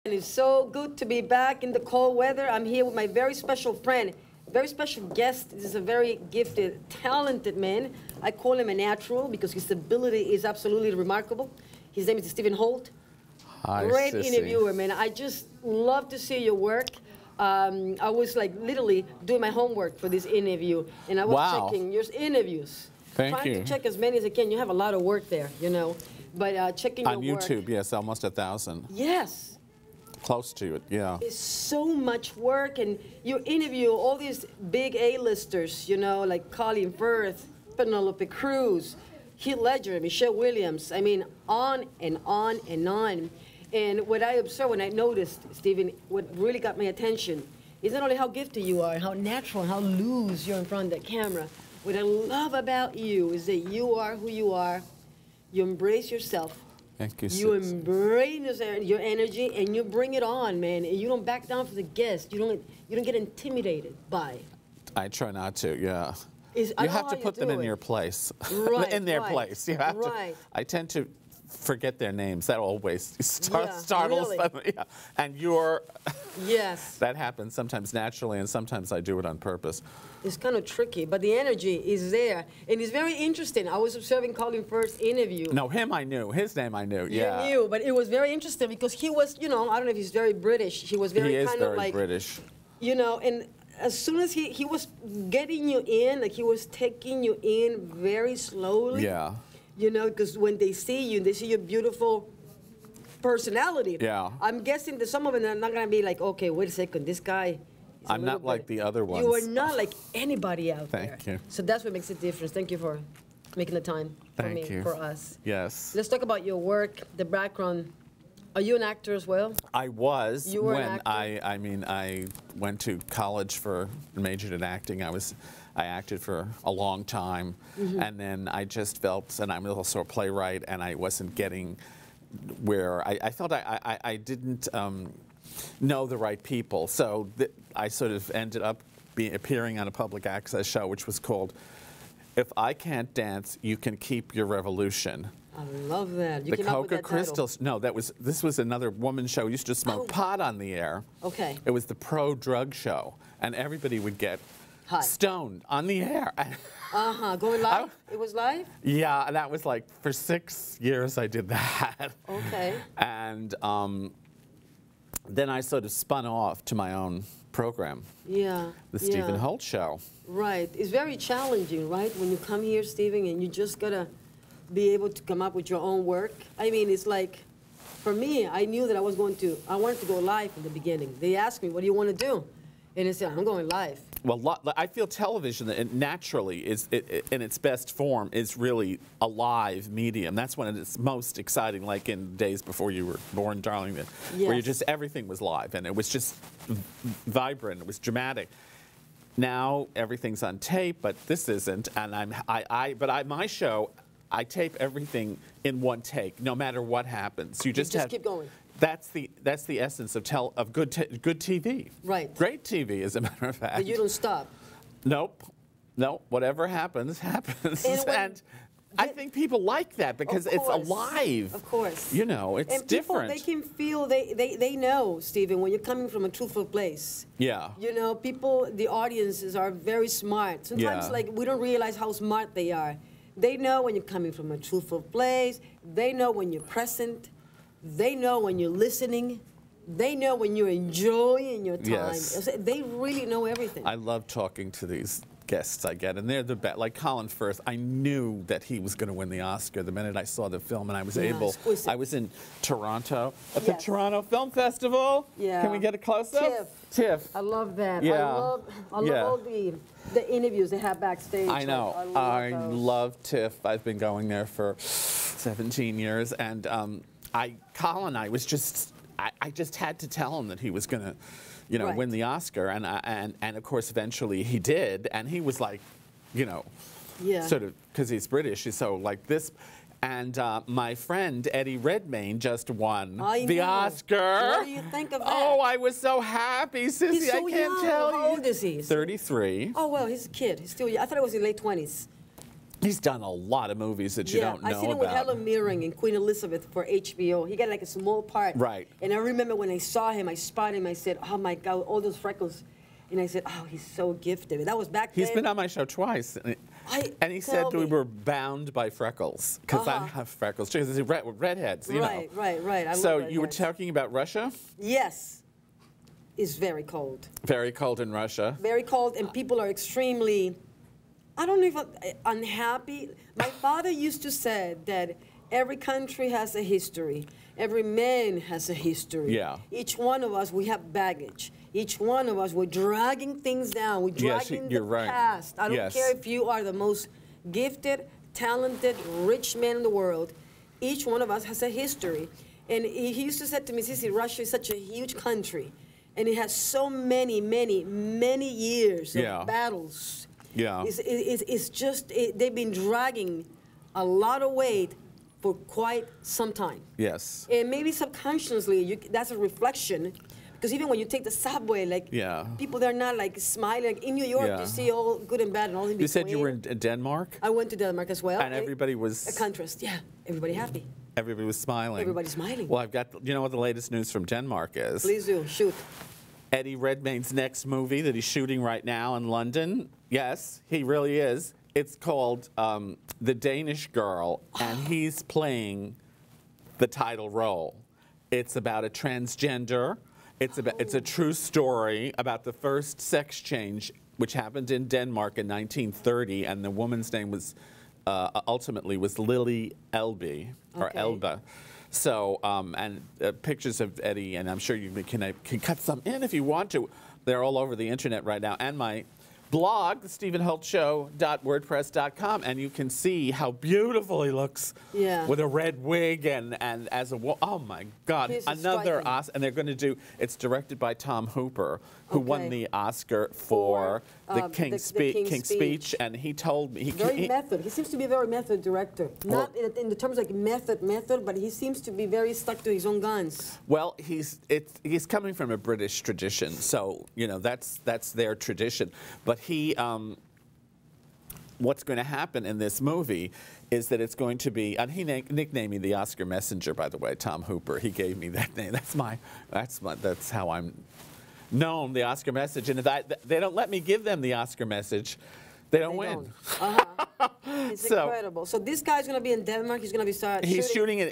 And it's so good to be back in the cold weather. I'm here with my very special friend, very special guest. This is a very gifted, talented man. I call him a natural because his ability is absolutely remarkable. His name is Stephen Holt. Hi, Great Sissy. interviewer, man. I just love to see your work. I was like literally doing my homework for this interview, and I was checking your interviews. Thank trying you. to check as many as I can. You have a lot of work there, you know. But checking On your YouTube, work. yes, almost 1,000. Yes. Close to it, yeah. It's so much work, and you interview all these big A-listers, you know, like Colin Firth, Penelope Cruz, Heath Ledger, Michelle Williams. I mean, on and on and on. And what I observed, when I noticed, Stephen, what really got my attention is not only how gifted you are, how natural, how loose you're in front of the camera. What I love about you is that you are who you are. You embrace yourself. Thank you, You Sis. embrace your energy and you bring it on, man. And you don't back down for the guests. You don't get intimidated by. I try not to, yeah. I You know have how to you put them do in it. your place. Right, in their right, place. You have right. to. I tend to forget their names. That always startles really? them. Yeah. And you're... Yes. That happens sometimes naturally, and sometimes I do it on purpose. It's kind of tricky, but the energy is there. And it's very interesting. I was observing Colin Firth's interview. No, him I knew. His name I knew, yeah. You knew, but it was very interesting because he was, you know, I don't know if he's very British. He was very He is kind very of like, British. you know, and as soon as he was getting you in, like he was taking you in very slowly. Yeah. You know, because when they see you, they see your beautiful personality. Yeah. I'm guessing that some of them are not going to be like, okay, wait a second, this guy. I'm not like the other ones. You are not like anybody out there. Thank you. So that's what makes a difference. Thank you for making the time for Thank me, you. for us. Yes. Let's talk about your work, the background. Are you an actor as well? I was You were an when actor? I mean, I went to college for, majored in acting. I acted for a long time, and then I just felt, and I'm also a playwright, and I wasn't getting where I felt I didn't know the right people. So I sort of ended up appearing on a public access show, which was called "If I Can't Dance, You Can Keep Your Revolution." I love that. You The came up with Coca that title. Crystals. No, this was another woman's show. We used to smoke pot on the air. Okay. It was the pro-drug show, and everybody would get Hi. stoned on the air. Going live? It was live? Yeah, and that was like for 6 years I did that. Okay. And then I sort of spun off to my own program, Yeah. the Stephen Holt Show. Right. It's very challenging, right? When you come here, Stephen, and you just got to be able to come up with your own work. I mean, it's like, for me, I knew that I wanted to go live in the beginning. They asked me, what do you want to do? And I said, I'm going live. Well, I feel television that naturally is, in its best form, is really a live medium. That's when it's most exciting, like in days before you were born, darling, where everything was live and it was just vibrant. It was dramatic. Now everything's on tape, but this isn't. And my show, I tape everything in one take, no matter what happens. You just keep going. That's the essence of good TV. Right. Great TV, as a matter of fact. But you don't stop. Nope. No. Whatever happens, happens. And I think people like that because it's alive. Of course. You know, it's and people, different. they can feel, they know, Stephen, when you're coming from a truthful place. Yeah. You know, people, the audiences are very smart. Sometimes, like, we don't realize how smart they are. They know when you're coming from a truthful place. They know when you're present. They know when you're listening. They know when you're enjoying your time. Yes. They really know everything. I love talking to these guests I get, and they're the best. Like Colin Firth, I knew that he was going to win the Oscar the minute I saw the film, and I was able. Exquisite. I was in Toronto at the Toronto Film Festival. Yeah. Can we get a close-up? Tiff. I love that. Yeah. I love all the interviews they have backstage. I know. I love Tiff. I've been going there for 17 years, and Colin, I just had to tell him that he was going to, you know, win the Oscar, and of course eventually he did, and he was like, you know, sort of, because he's British, he's so like this. And my friend Eddie Redmayne just won the Oscar. What do you think of that? Oh, I was so happy, Sissy. He's so I can't young. tell you. How old is he? 33. Oh, well, he's a kid. He's still young. I thought he was in late 20s. He's done a lot of movies that you don't know about. I seen him with Helen Mirren in Queen Elizabeth for HBO. He got like a small part. Right. And I remember when I saw him, I spotted him, I said, oh my God, all those freckles. And I said, oh, he's so gifted. And that was back then. He's been on my show twice. And he said we were bound by freckles, because I have freckles, too, because we're redheads, you know. Right. So you were talking about Russia? Yes. It's very cold. Very cold in Russia. Very cold, and people are extremely, I don't know if unhappy. My father used to say that every country has a history. Every man has a history. Yeah. Each one of us, we have baggage. Each one of us, we're dragging things down. We're dragging the past. I don't care if you are the most gifted, talented, rich man in the world. Each one of us has a history. And he used to say to me, Sissy, Russia is such a huge country. And it has so many years of battles. Yeah. It's just, they've been dragging a lot of weight for quite some time. Yes. And maybe subconsciously, that's a reflection. Because even when you take the subway, like, people, they're not like smiling. Like, in New York, you see all good and bad and all in between. You said you were in Denmark? I went to Denmark as well. And everybody was... A contrast, everybody happy. Everybody was smiling. Everybody's smiling. Well, I've got, you know what the latest news from Denmark is? Please do, shoot. Eddie Redmayne's next movie that he's shooting right now in London, yes, he really is. It's called The Danish Girl, and he's playing the title role. It's about a transgender. It's a true story about the first sex change, which happened in Denmark in 1930, and the woman's name was ultimately was Lily Elbe, or Elba. So, and pictures of Eddie, and I'm sure you can cut some in if you want to. They're all over the internet right now. And my blog, StephenHoltShow.wordpress.com, and you can see how beautiful he looks with a red wig and as a, oh my God, another Oscar. And they're going to do, it's directed by Tom Hooper, who won the Oscar for the King's Speech, and he told me. Very method. He seems to be a very method director. Not in the terms like method, but he seems to be very stuck to his own guns. Well, he's coming from a British tradition, so, you know, that's their tradition. But he, what's going to happen in this movie is that it's going to be, and he nicknamed me the Oscar Messenger, by the way, Tom Hooper. He gave me that name. That's how I'm known, the Oscar message. And if they don't let me give them the Oscar message, they don't win. It's incredible. So this guy's going to be in Denmark. He's going to be shooting.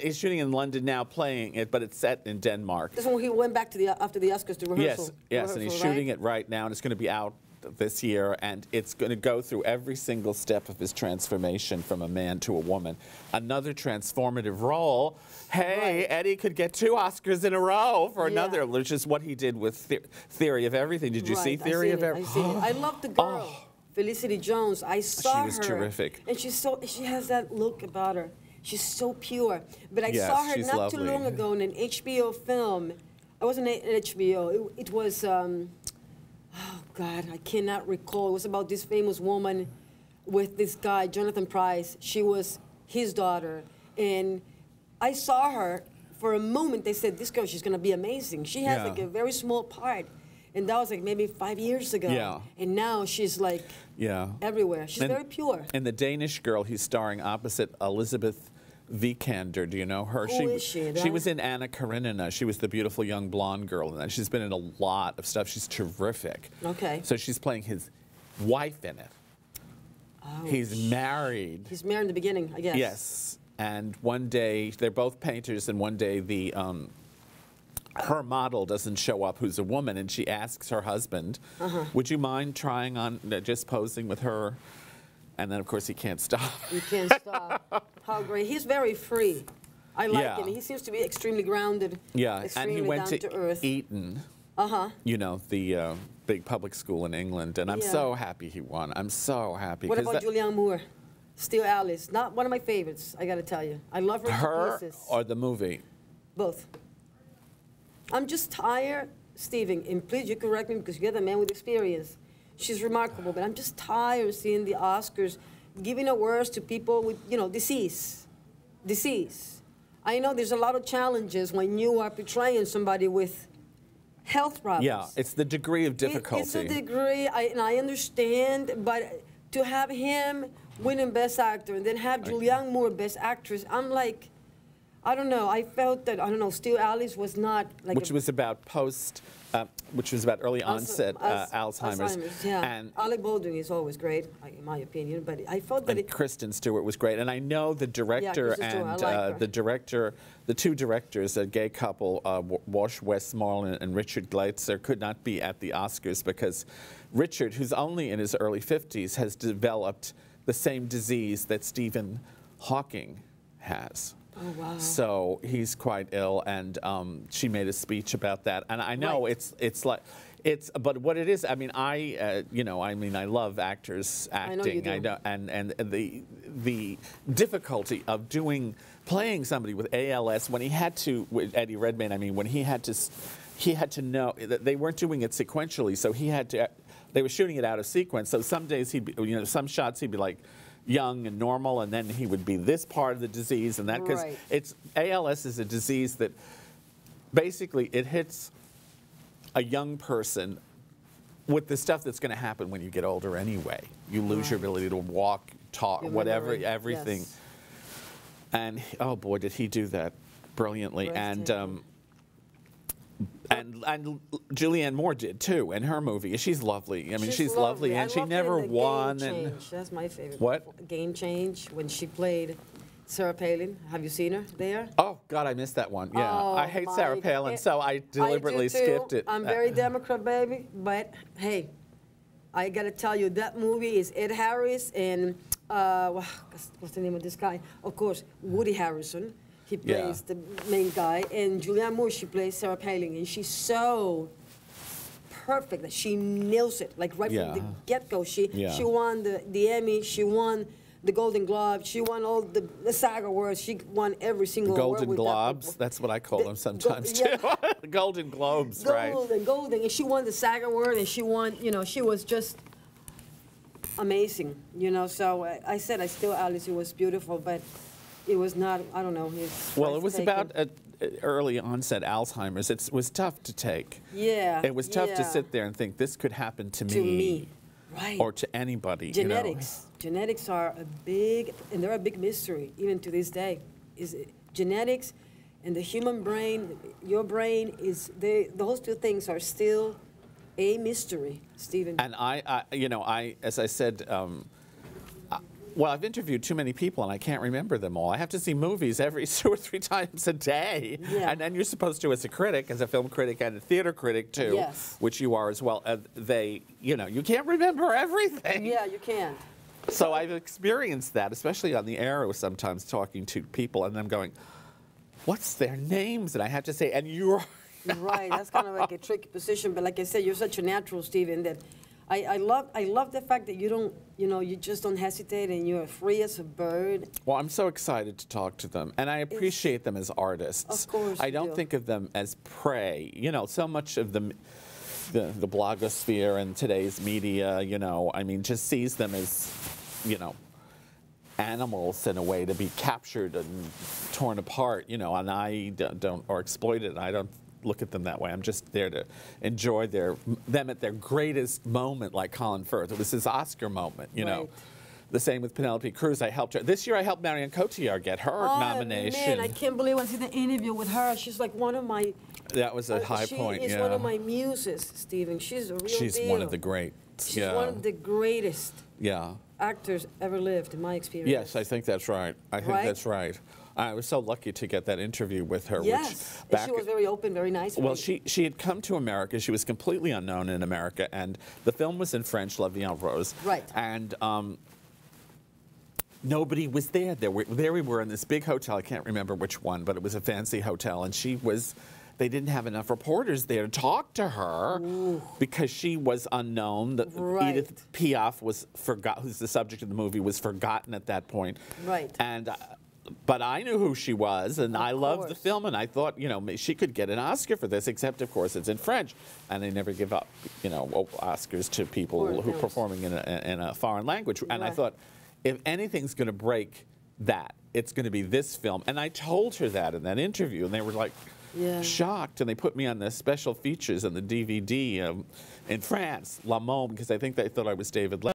He's shooting in London now, playing it, but it's set in Denmark. This is when he went back to after the Oscars to rehearsal. Yes, and he's shooting it right now, and it's going to be out this year, and it's going to go through every single step of his transformation from a man to a woman. Another transformative role. Hey, Eddie could get 2 Oscars in a row for another, which is what he did with Theory of Everything. Did you see Theory of Everything? I love the girl, Felicity Jones. I saw her. She was terrific. And she has that look about her. She's so pure. But I saw her not too long ago in an HBO film. It wasn't an HBO. It was... oh, God, I cannot recall. It was about this famous woman with this guy, Jonathan Pryce. She was his daughter. And I saw her for a moment. They said, this girl, she's going to be amazing. She has like a very small part. And that was like maybe 5 years ago. Yeah. And now she's like everywhere. She's very pure. And the Danish Girl, he's starring opposite Elizabeth Vikander. Do you know her? Who is she? She was in Anna Karenina. She was the beautiful young blonde girl in that. She's been in a lot of stuff. She's terrific. Okay. So she's playing his wife in it. Oh, he's married. He's married in the beginning, I guess. Yes. And one day, they're both painters, and one day the her model doesn't show up, who's a woman, and she asks her husband, would you mind trying on, just posing with her? And then, of course, he can't stop. He can't stop. How great. He's very free. I like him. He seems to be extremely grounded. Yeah, extremely and he went to earth. Eton. You know, the big public school in England. And I'm so happy he won. I'm so happy. What about Julianne Moore? Still Alice. Not one of my favorites, I got to tell you. I love her to pieces. Or the movie? Both. I'm just tired, Stephen, and please, you correct me because you're the man with experience. She's remarkable, but I'm just tired of seeing the Oscars giving awards to people with, you know, disease. I know there's a lot of challenges when you are portraying somebody with health problems. Yeah, it's the degree of difficulty. It's a degree, and I understand, but to have him winning Best Actor, and then have Julianne Moore Best Actress. I'm like, I don't know. I felt that, I don't know, Still Alice was not like which was about early onset Alzheimer's. Yeah. And Alec Baldwin is always great, in my opinion. But I felt that Kristen Stewart was great, and I know the director and the two directors, a gay couple, Wash Westmoreland and Richard Gleitzer, could not be at the Oscars because Richard, who's only in his early 50s, has developed the same disease that Stephen Hawking has. Oh, wow. So he's quite ill, and she made a speech about that. And I know but what it is, I mean, I love actors acting. I know you do. And the difficulty of playing somebody with ALS when he had to, with Eddie Redmayne, I mean, when he had to know that they weren't doing it sequentially, so they were shooting it out of sequence. So some days he'd be, some shots he'd be like young and normal, and then he would be this part of the disease and that, because ALS is a disease that basically it hits a young person with the stuff that's going to happen when you get older anyway. You lose your ability to walk, talk, whatever, everything. Yes. And oh boy, did he do that brilliantly. And Julianne Moore did too in her movie. She's lovely. I mean, she's lovely, and she never won. And that's my favorite. What? Game Change, when she played Sarah Palin. Have you seen her there? Oh God, I missed that one. Yeah, oh, I hate Sarah Palin, so I deliberately skipped it. I'm very Democrat, baby, but hey, I gotta tell you, that movie is Ed Harris and what's the name of this guy? Of course, Woody Harrelson. He plays the main guy, and Julianne Moore, she plays Sarah Palin, and she's so perfect that she nails it, like right from the get-go. She won the Emmy, she won the Golden Globe, she won all the SAG awards, she won every single award. Golden Globes, that's what I call them sometimes too. The Golden Globes, right? Golden, and she won the SAG award, and she won, she was just amazing, So I said, Still Alice, it was beautiful, but it was not, I don't know. Well, it was about early onset Alzheimer's. It was tough to take. Yeah. It was tough to sit there and think, this could happen to me. To me, right. Or to anybody. Genetics. Genetics are they're a big mystery, even to this day. Genetics and the human brain, your brain, those two things are still a mystery, Stephen. And as I said, well, I've interviewed too many people, and I can't remember them all. I have to see movies every 2 or 3 times a day. Yeah. And then you're supposed to, as a critic, as a film critic and a theater critic, too, which you are as well, you can't remember everything. Yeah, you can't. So I've experienced that, especially on the air, sometimes talking to people, and I'm going, what's their names? And I have to say, and you're... Right, that's kind of like a tricky position. But like I said, you're such a natural, Stephen, that I love the fact that you don't, you just don't hesitate and you're free as a bird. Well, I'm so excited to talk to them, and I appreciate them as artists. Of course, I don't think of them as prey. So much of the blogosphere and today's media, I mean, just sees them as, animals in a way to be captured and torn apart, and I don't, or exploited. I don't look at them that way. I'm just there to enjoy them at their greatest moment, like Colin Firth. It was his Oscar moment, Right. The same with Penelope Cruz. I helped her. This year I helped Marion Cotillard get her nomination. Man, I can't believe I see the interview with her. She's like one of my... That was a high point, She's one of my muses, Stephen. She's a real deal. She's one of the greats. She's one of the greatest Yeah. actors ever lived, in my experience. Yes, I think that's right. I think that's right. I was so lucky to get that interview with her. Yes, and she was very open, very nice. Well, she had come to America. She was completely unknown in America, and the film was in French, La Vie en Rose. Right. And nobody was there. There we were in this big hotel. I can't remember which one, but it was a fancy hotel, and they didn't have enough reporters there to talk to her because she was unknown. Edith Piaf who's the subject of the movie, was forgotten at that point. Right. And but I knew who she was, and I loved the film, and I thought, she could get an Oscar for this, except, of course, it's in French, and they never give up, Oscars to people who are performing in a foreign language. And I thought, if anything's going to break that, it's going to be this film. And I told her that in that interview, and they were like shocked, and they put me on the special features on the DVD in France, La Môme, because I think they thought I was David Lynch.